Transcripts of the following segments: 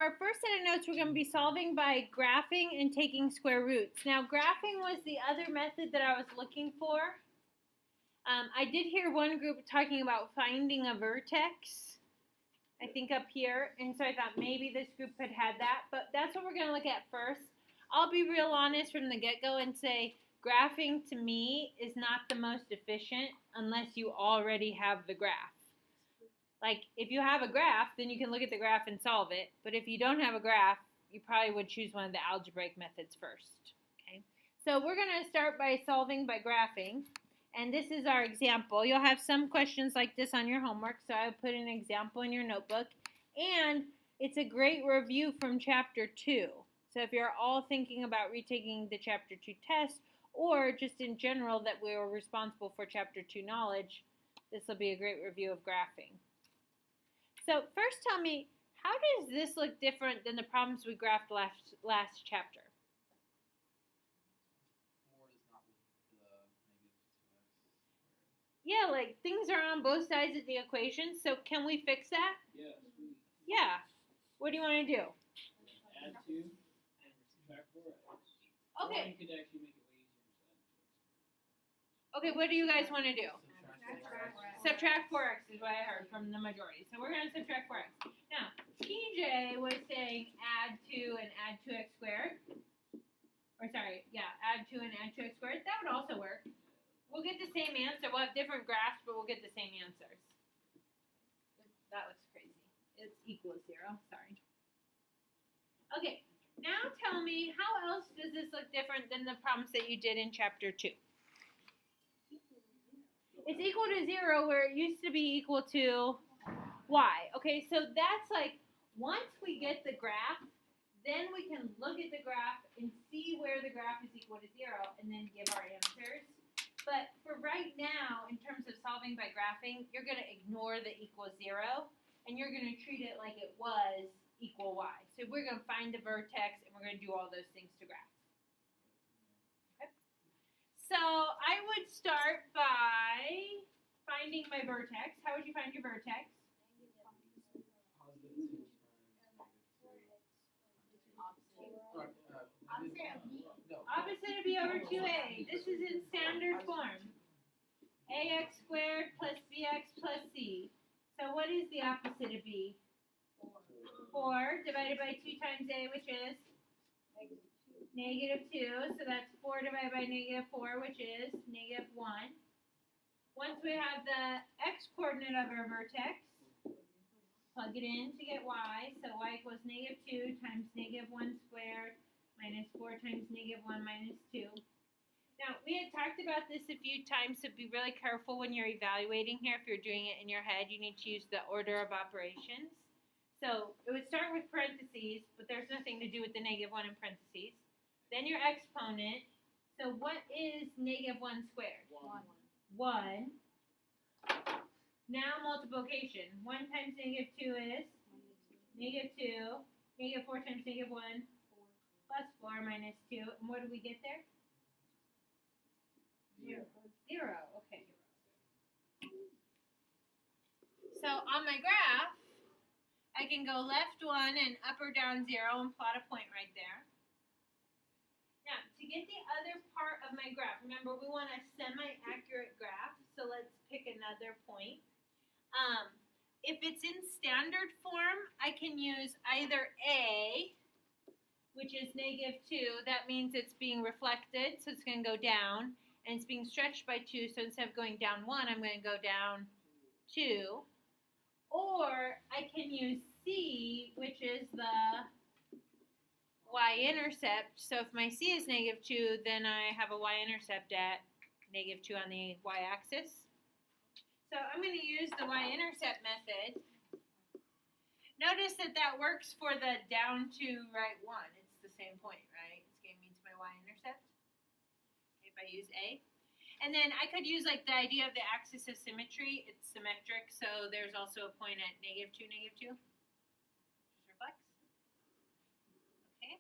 Our first set of notes, we're going to be solving by graphing and taking square roots. Now, graphing was the other method that I was looking for. I did hear one group talking about finding a vertex, I think up here, and so I thought maybe this group had that, but that's what we're going to look at first. I'll be real honest from the get-go and say graphing to me is not the most efficient unless you already have the graph. Like, if you have a graph, then you can look at the graph and solve it. But if you don't have a graph, you probably would choose one of the algebraic methods first. Okay? So we're going to start by solving by graphing. And this is our example. You'll have some questions like this on your homework, so I put an example in your notebook. And it's a great review from Chapter 2. So if you're all thinking about retaking the Chapter 2 test, or just in general that we are responsible for Chapter 2 knowledge, this will be a great review of graphing. So first tell me, how does this look different than the problems we graphed last chapter? 4 is not with the -2x. Yeah, like things are on both sides of the equation, so can we fix that? Yes. Yeah. What do you want to do? Add 2 and subtract 4x. Okay. Or you could actually make it way easier and just add 2x. Okay, what do you guys want to do? Subtract 4x. Subtract 4x is what I heard from the majority. So we're going to subtract 4x. Now, TJ was saying add 2 and add 2x squared. Or sorry, yeah, add 2 and add 2x squared. That would also work. We'll get the same answer. We'll have different graphs, but we'll get the same answers. That looks crazy. It's equals 0. Sorry. Okay, now tell me, how else does this look different than the problems that you did in Chapter 2? It's equal to 0 where it used to be equal to y. Okay, so that's like once we get the graph, then we can look at the graph and see where the graph is equal to 0 and then give our answers. But for right now, in terms of solving by graphing, you're going to ignore the equals 0 and you're going to treat it like it was equal y. So we're going to find the vertex and we're going to do all those things to graph. So I would start by finding my vertex. How would you find your vertex? Opposite of b over 2a. This is in standard form. Ax squared plus bx plus c. So what is the opposite of b? 4 divided by 2 times a, which is? -2, so that's 4 divided by -4, which is -1. Once we have the x-coordinate of our vertex, plug it in to get y. So y equals -2 times -1 squared minus 4 times -1 minus 2. Now, we had talked about this a few times, so be really careful when you're evaluating here. If you're doing it in your head, you need to use the order of operations. So it would start with parentheses, but there's nothing to do with the -1 in parentheses. Then your exponent. So what is -1 squared? 1. Now multiplication. 1 times -2 is? -2. -4 times -1? Plus 4 minus 2. And what do we get there? 0. Okay. So on my graph, I can go left 1 and up or down 0 and plot a point right there. Now, to get the other part of my graph, remember we want a semi-accurate graph, so let's pick another point. If it's in standard form, I can use either A, which is -2, that means it's being reflected, so it's going to go down, and it's being stretched by 2, so instead of going down 1, I'm going to go down 2. Or I can use C, which is the y-intercept. So if my C is -2, then I have a y-intercept at -2 on the y-axis. So I'm going to use the y-intercept method. Notice that works for the down to right 1. It's the same point, right? It's getting me to my y-intercept. If I use A. And then I could use like the idea of the axis of symmetry. It's symmetric, so there's also a point at -2, -2. Just reflects. Okay.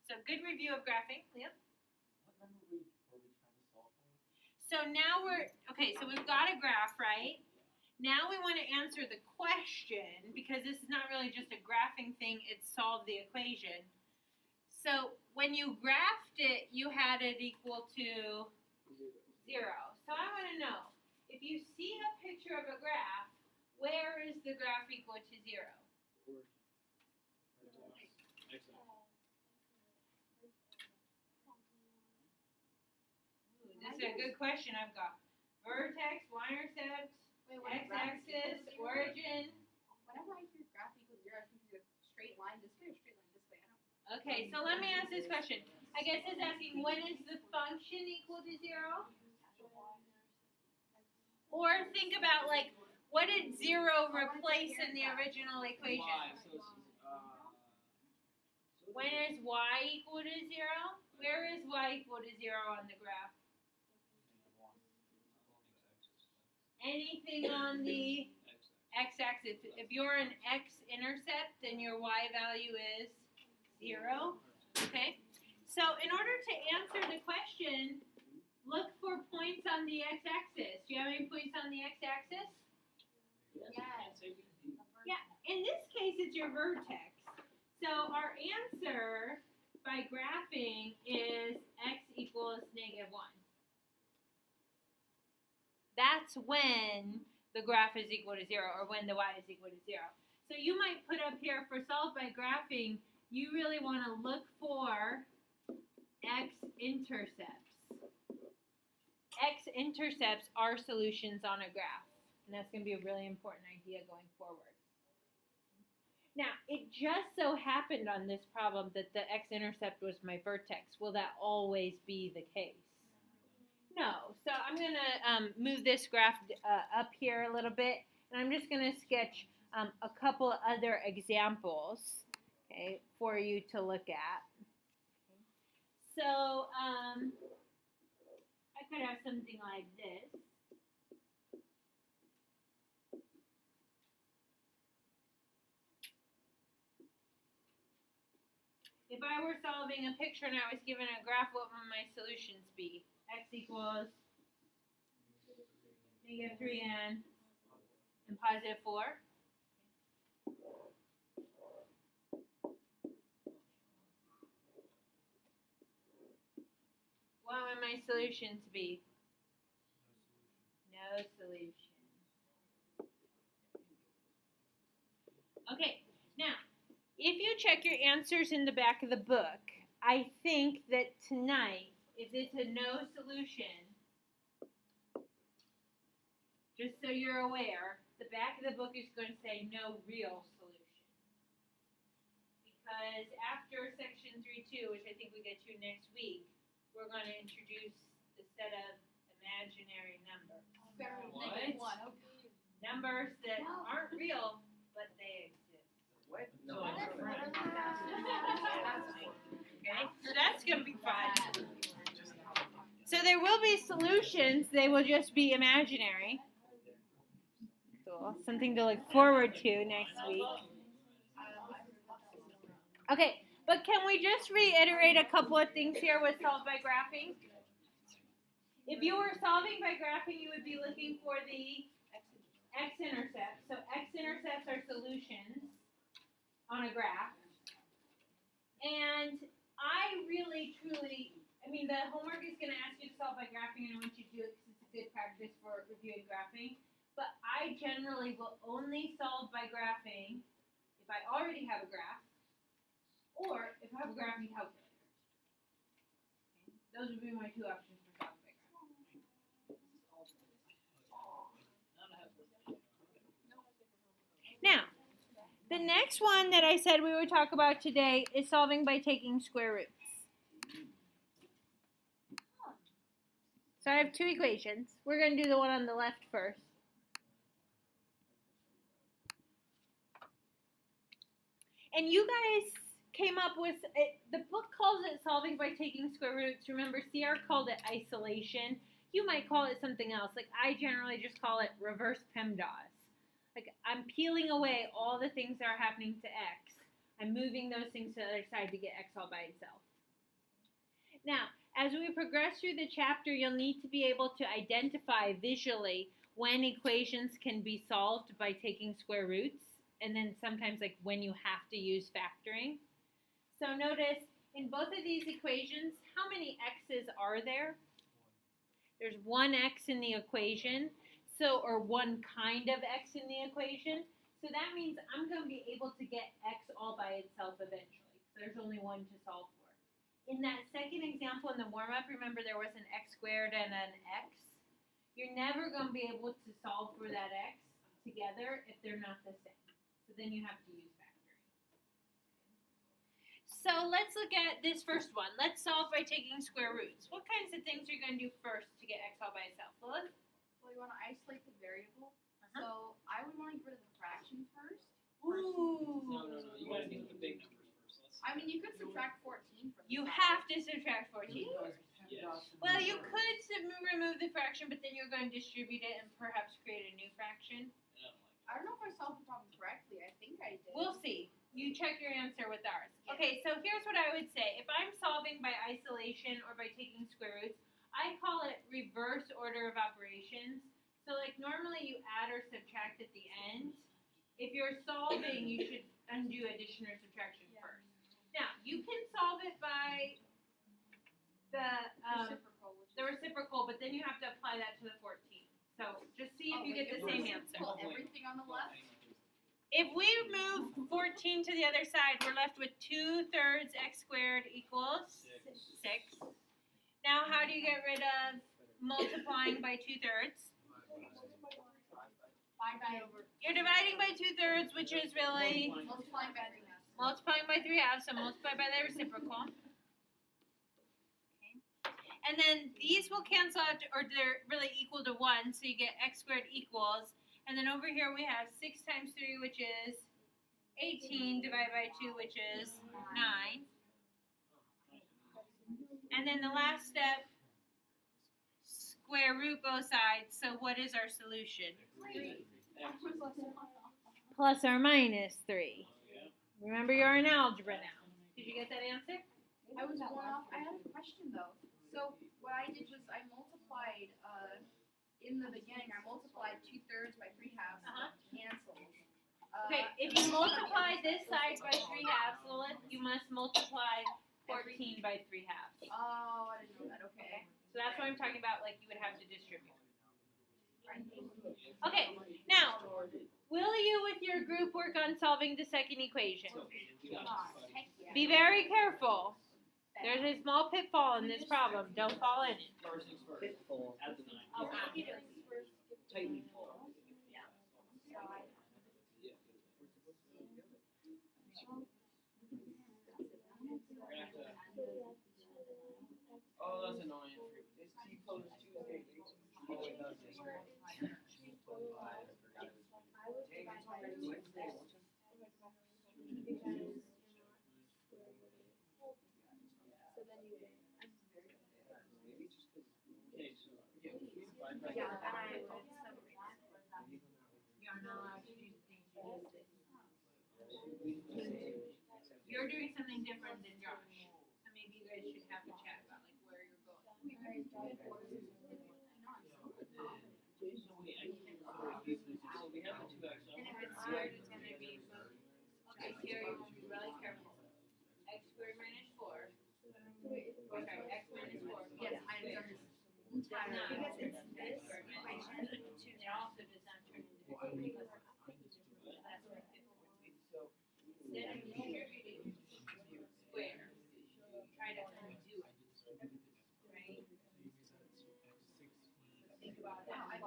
So good review of graphing. Yep. What number were we trying to solve for? So now so we've got a graph, right? Now we want to answer the question, because this is not really just a graphing thing, it's solve the equation. So when you graphed it, you had it equal to 0. So I want to know, if you see a picture of a graph, where is the graph equal to 0? This is a good question. I've got vertex, y-intercept, x-axis, origin. Whenever I hear graph equals 0, I think it's a straight line this way or straight line this way. Okay, so let me ask this question. I guess it's asking, when is the function equal to 0? Or think about, like, what did 0 replace in the original equation? When is y equal to 0? Where is y equal to 0 on the graph? Anything on the x-axis. If you're an x-intercept, then your y value is 0. Okay? So in order to answer the question, look for points on the x-axis. Do you have any points on the x-axis? Yes. Yeah. In this case, it's your vertex. So our answer by graphing is x equals -1. That's when the graph is equal to 0, or when the y is equal to 0. So you might put up here, for solve by graphing, you really want to look for x-intercepts. X-intercepts are solutions on a graph, and that's going to be a really important idea going forward. Now, it just so happened on this problem that the x-intercept was my vertex. Will that always be the case? No. So I'm going to move this graph up here a little bit, and I'm just going to sketch a couple other examples, okay, for you to look at. So I could have something like this. If I were solving a picture and I was given a graph, what would my solutions be? X equals -3n and +4. What would my solutions be? No solution. Okay, now, if you check your answers in the back of the book, I think that tonight, if it's a no solution, just so you're aware, the back of the book is going to say no real solution. Because after section 3.2, which I think we get to next week, we're going to introduce the set of imaginary numbers. What? Numbers that aren't real, but they exist. What? No. Okay, so that's going to be fun. So there will be solutions, they will just be imaginary. Cool. Something to look forward to next week. Okay, but can we just reiterate a couple of things here with solve by graphing? If you were solving by graphing, you would be looking for the x-intercepts. So x-intercepts are solutions on a graph. And I really, truly, the homework is going to ask you to solve by graphing, and I want you to do it because it's a good practice for reviewing graphing. But I generally will only solve by graphing if I already have a graph, or if I have a graphing calculator. Okay. Those would be my two options for solving by graphing. Now, the next one that I said we would talk about today is solving by taking square roots. So I have two equations. We're going to do the one on the left first. And you guys came up with, the book calls it solving by taking square roots. Remember, CR called it isolation. You might call it something else. Like, I generally just call it reverse PEMDAS. Like, I'm peeling away all the things that are happening to X. I'm moving those things to the other side to get X all by itself. Now, as we progress through the chapter, you'll need to be able to identify visually when equations can be solved by taking square roots, and then sometimes like when you have to use factoring. So notice in both of these equations, how many x's are there? There's one x in the equation, so or one kind of x in the equation. So that means I'm going to be able to get x all by itself eventually. So there's only one to solve for. In that second example in the warm-up, remember there was an x squared and an x. You're never going to be able to solve for that x together if they're not the same. So then you have to use factoring. So let's look at this first one. Let's solve by taking square roots. What kinds of things are you going to do first to get x all by itself? Lilith? Well, you want to isolate the variable. Uh-huh. So I would want to get rid of the fraction first. Ooh. No. You gotta deal with the big numbers first. I mean, you could subtract 14 from the You side. have to subtract 14. Yes. Well, you could remove the fraction, but then you're going to distribute it and perhaps create a new fraction. I don't know if I solved the problem correctly. I think I did. We'll see. You check your answer with ours. Yeah. Okay, so here's what I would say. If I'm solving by isolation or by taking square roots, I call it reverse order of operations. So like normally you add or subtract at the end. If you're solving, you should undo addition or subtraction first. Now, you can solve it by the reciprocal, but then you have to apply that to the 14. So just see if you get the same answer. Everything on the left. If we move 14 to the other side, we're left with 2/3 x squared equals 6. Now, how do you get rid of multiplying by 2/3? You're dividing by 2/3, which is really Multiplying by 3 halves. multiplying by 3/2, so multiply by the reciprocal. Okay. And then these will cancel out, or they're really equal to 1, so you get x squared equals. And then over here we have 6 times 3, which is 18, divided by 2, which is 9. And then the last step, square root both sides. So what is our solution? Plus or minus 3. Remember, you're in algebra now. Did you get that answer? I was one off. I had a question though. So what I did was I multiplied. In the beginning, I multiplied 2/3 by 3/2. Canceled. Okay, if you multiply this side by 3/2, Lilith, you must multiply 14 by 3/2. Oh, I didn't know that. Okay. So that's what I'm talking about, like you would have to distribute. Okay, now, will you with your group work on solving the second equation? Heck yeah. Be very careful. There's a small pitfall in this problem. Don't fall in it. Pitfall. Add the 9. Oh, what did you do? Tightly pull. Oh, that's annoying. It's T close Tuesday. Oh, it does this. Okay, so yeah, Yeah, and I would. You're not allowed to do things you just did. You're doing something different than Josh. So maybe you guys should have a chat about like where you're going. So wait, I so we have the 2x. And if it's squared, it's going to be, okay, here you want to be really careful. X squared minus 4. Okay, x minus 4. Yes, I know. Because it's this equation. It also does not turn into x because that's what it is. Instead of distributing square, try to undo it. Right? Think about that.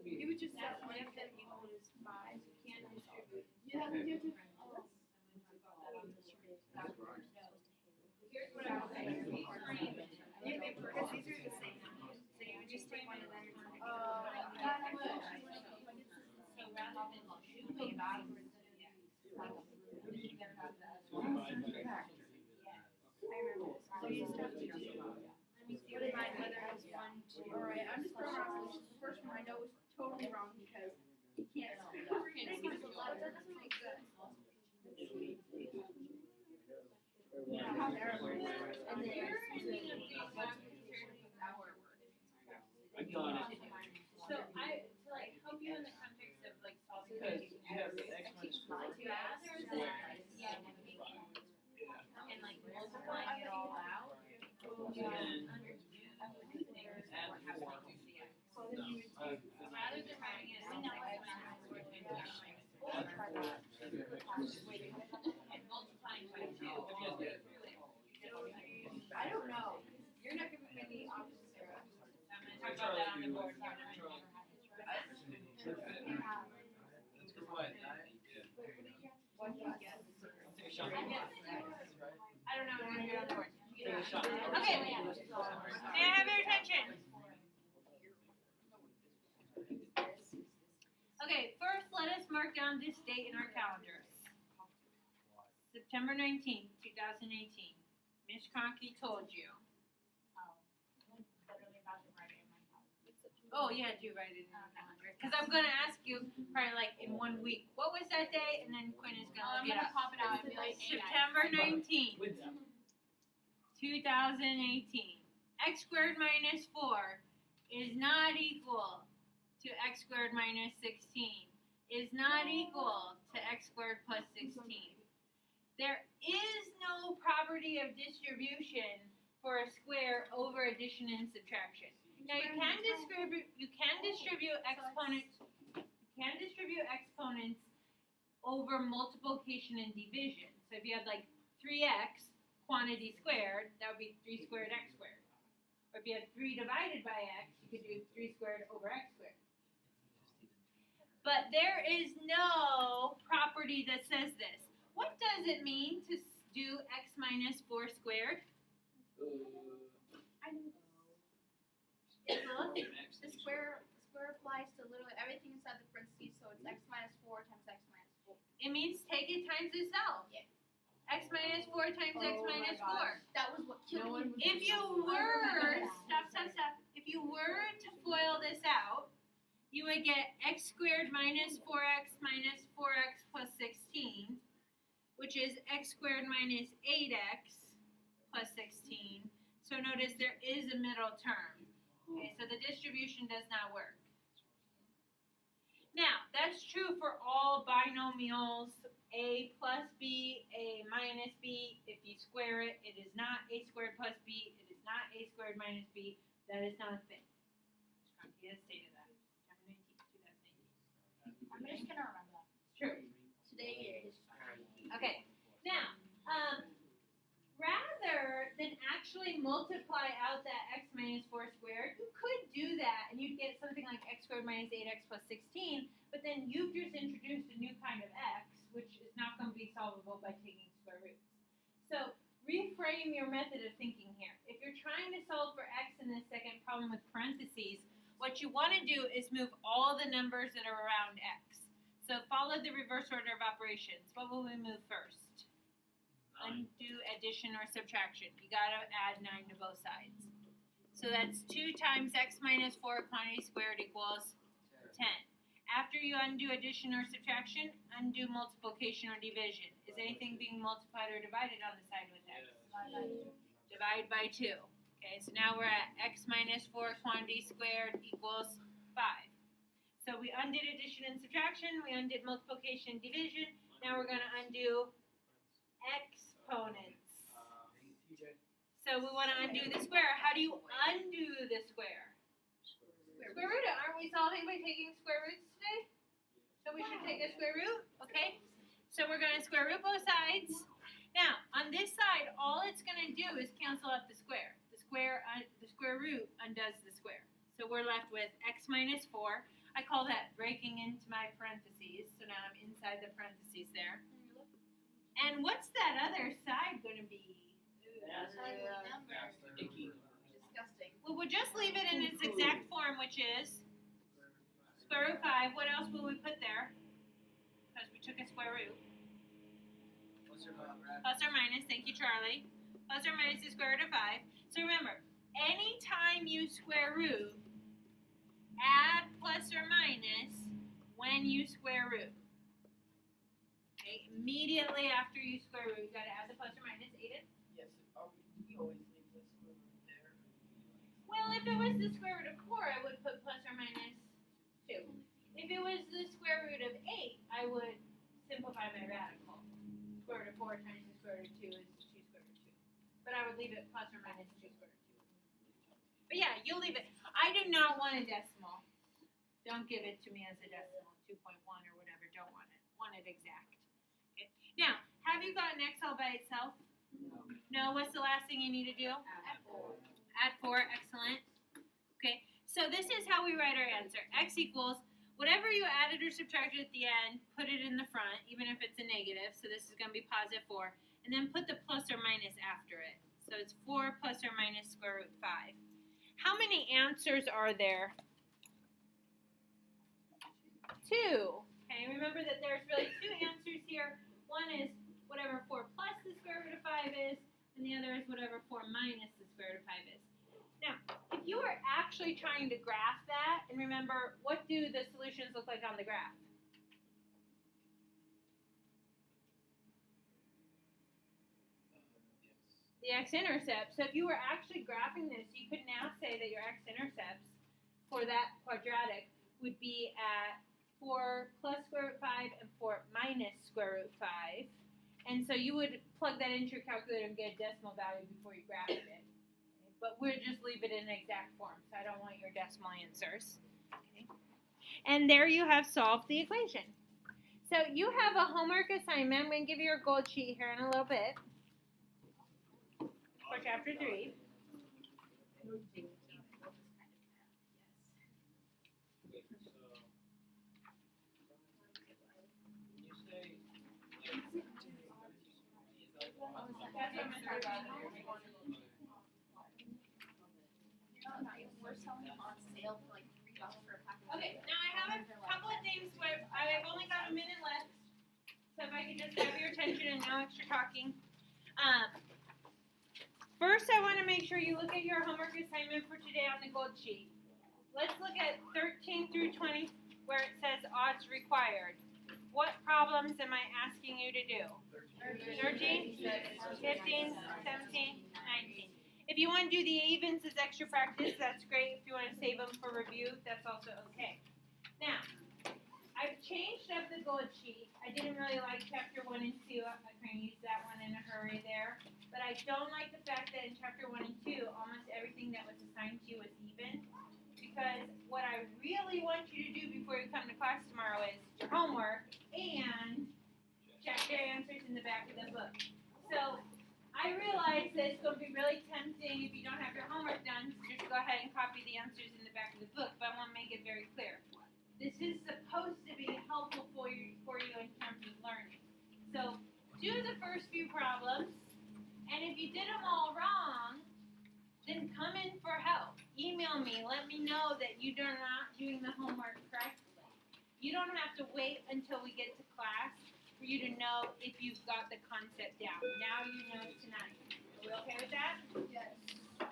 You would just Now, one of them equals 5. You can't distribute. Yeah, you do. Here's what I was saying. Because these are the same. So you would just take one of them and turn it. So rather than doing backwards, Let me see what mine whether it was 1, 2. Alright, I'm just throwing out solutions. The first one I know is totally wrong because you can't solve it. That doesn't make sense. And then you're thinking of doing that compared with our word. I got it. So to like help you in the context of like solving Because equations, you have the x minus 4 rather than and like multiplying it all out, you and undo things add what happens 4. to the x. Rather than writing it as like x minus 4 times x minus 4 and multiplying by 2, which is way through it. I don't know. You're not giving me the options, Sarah. I'm gonna talk about that on the board. What? What do you get? Take a shot. I don't know, I'm gonna do it on the board. Take a shot. Okay. May I have your attention? Okay, first let us mark down this date in our calendars. September 19th, 2018. Ms. Conkey told you. Oh yeah, do write it in the calendar. Because I'm gonna ask you probably like in 1 week. What was that day? And then Quinn is gonna I'm look it gonna up. pop it out and be like, hey guys. September 19th, With them. 2018. X squared minus 4 is not equal to x squared minus 16. Is not equal to x squared plus 16. There is no property of distribution for a square over addition and subtraction. Now you can distribute exponents over multiplication and division. So if you had like 3x quantity squared, that would be 3 squared x squared. Or if you had 3 divided by x, you could do 3 squared over x squared. But there is no property that says this. What does it mean to do x minus 4 squared? I know. Isla? The square applies to literally everything inside the parentheses, so it's x minus 4 times x minus 4. It means take it times itself. Yeah. X minus 4 times x minus 4. That was what killed me. If you were, stop. If you were to FOIL this out, you would get x squared minus 4x minus 4x plus 16, which is x squared minus 8x plus 16. So notice there is a middle term. Okay, so the distribution does not work. Now, that's true for all binomials, a plus b, a minus b. If you square it, it is not a squared plus b. It is not a squared minus b. That is not a thing. He has stated that. September 19th, 2018. I'm just gonna remember that. True. Today is. Okay. Now, rather than actually multiply out that x minus 4 squared, you could do that and you'd get something like x squared minus 8x plus 16, but then you've just introduced a new kind of x, which is not going to be solvable by taking square roots. So reframe your method of thinking here. If you're trying to solve for x in this second problem with parentheses, what you want to do is move all the numbers that are around x. So follow the reverse order of operations. What will we move first? Undo addition or subtraction. You gotta add 9 to both sides. So that's 2 times x minus 4 quantity squared equals 10. After you undo addition or subtraction, undo multiplication or division. Is anything being multiplied or divided on the side with x? Divide by 2. Okay, so now we're at x minus 4 quantity squared equals 5. So we undid addition and subtraction, we undid multiplication and division. Now we're gonna undo exponents. So we want to undo the square. How do you undo the square? Square root it. Aren't we solving by taking square roots today? So we should take a square root, okay? So we're going to square root both sides. Now, on this side, all it's going to do is cancel out the square. The square root undoes the square. So we're left with x minus 4. I call that breaking into my parentheses. So now I'm inside the parentheses there. And what's that other side going to be? Disgusting. We would just leave it in its exact form, which is square root 5. What else will we put there? Because we took a square root. Plus or minus. Thank you, Charlie. Plus or minus the square root of 5. So remember, anytime you square root, add plus or minus when you square root. Okay, immediately after you square root, you got to add the plus or minus. Aiden? Yes, we always leave this one there. Well, if it was the square root of 4, I would put plus or minus 2. If it was the square root of 8, I would simplify my radical. Square root of 4 times the square root of 2 is 2 square root of 2. But I would leave it plus or minus 2 square root of 2. But yeah, you'll leave it. I do not want a decimal. Don't give it to me as a decimal, 2.1 or whatever. Don't want it. Want it exact. Okay. Now, have you gotten x all by itself? No. What's the last thing you need to do? Add 4. Excellent. Okay. So this is how we write our answer. X equals whatever you added or subtracted at the end, put it in the front, even if it's a negative. So this is going to be positive 4. And then put the plus or minus after it. So it's 4 plus or minus square root 5. How many answers are there? 2. Okay, remember that there's really 2 answers here. One is whatever 4 plus the square root of 5 is, and the other is whatever 4 minus the square root of 5 is. Now, if you are actually trying to graph that, and remember, what do the solutions look like on the graph? The x-intercept. So if you were actually graphing this, you could now say that your x-intercepts for that quadratic would be at 4 plus square root 5 and 4 minus square root 5. And so you would plug that into your calculator and get a decimal value before you graph it. Okay? But we'll just leave it in exact form, so I don't want your decimal answers. Okay? And there you have solved the equation. So you have a homework assignment. I'm going to give you your gold sheet here in a little bit for chapter 3. We're selling them on sale for like $3 for a pack. Okay, now I have a couple of things where I've only got a minute left, so if I could just have your attention and no extra talking. First, I want to make sure you look at your homework assignment for today on the gold sheet. Let's look at 13 through 20, where it says odds required. What problems am I asking you to do? 13, 15, 17, 19. If you want to do the evens as extra practice, that's great. If you want to save them for review, that's also okay. Now, I've changed up the gold sheet. I didn't really like chapter 1 and 2. I kind of used that one in a hurry there. But I don't like the fact that in chapter 1 and 2, almost everything that was assigned to you was even. Because what I really want you to do before you come to class tomorrow is your homework and check your answers in the back of the book. So I realize that it's going to be really tempting if you don't have your homework done to just go ahead and copy the answers in the back of the book, but I want to make it very clear. This is supposed to be helpful for you in terms of learning. So do the first few problems, and if you did them all wrong, then come in for help. Email me. Let me know that you're not doing the homework correctly. You don't have to wait until we get to class for you to know if you've got the concept down. Now you know tonight. Are we okay with that? Yes.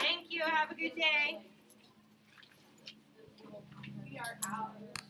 Thank you. Have a good day. We are out.